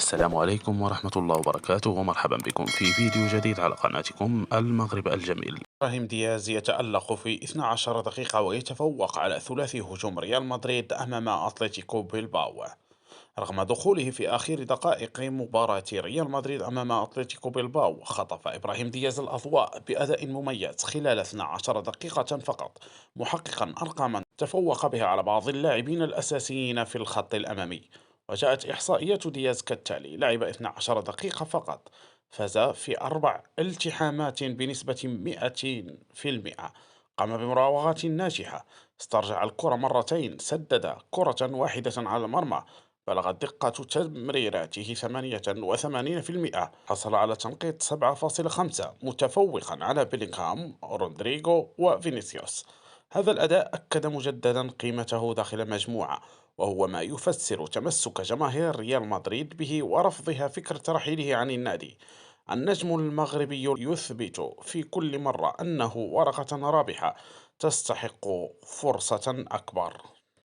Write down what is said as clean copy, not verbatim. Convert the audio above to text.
السلام عليكم ورحمة الله وبركاته، ومرحبا بكم في فيديو جديد على قناتكم المغرب الجميل. إبراهيم دياز يتألق في 12 دقيقة ويتفوق على ثلاثي هجوم ريال مدريد أمام أتلتيكو بيلباو. رغم دخوله في آخر دقائق مباراة ريال مدريد أمام أتلتيكو بيلباو، خطف إبراهيم دياز الأضواء بأداء مميز خلال 12 دقيقة فقط، محققا أرقاما تفوق بها على بعض اللاعبين الأساسيين في الخط الأمامي. وجاءت إحصائيات دياز كالتالي: لعب 12 دقيقة فقط، فاز في 4 التحامات بنسبة 100%، قام بمراوغات ناجحة، استرجع الكرة مرتين، سدد كرة واحدة على المرمى، بلغت دقة تمريراته 88%، حصل على تنقيط 7.5، متفوقا على بيلينغهام، رودريغو وفينيسيوس. هذا الأداء أكد مجددا قيمته داخل المجموعة، وهو ما يفسر تمسك جماهير ريال مدريد به ورفضها فكرة رحيله عن النادي. النجم المغربي يثبت في كل مرة أنه ورقة رابحة تستحق فرصة أكبر.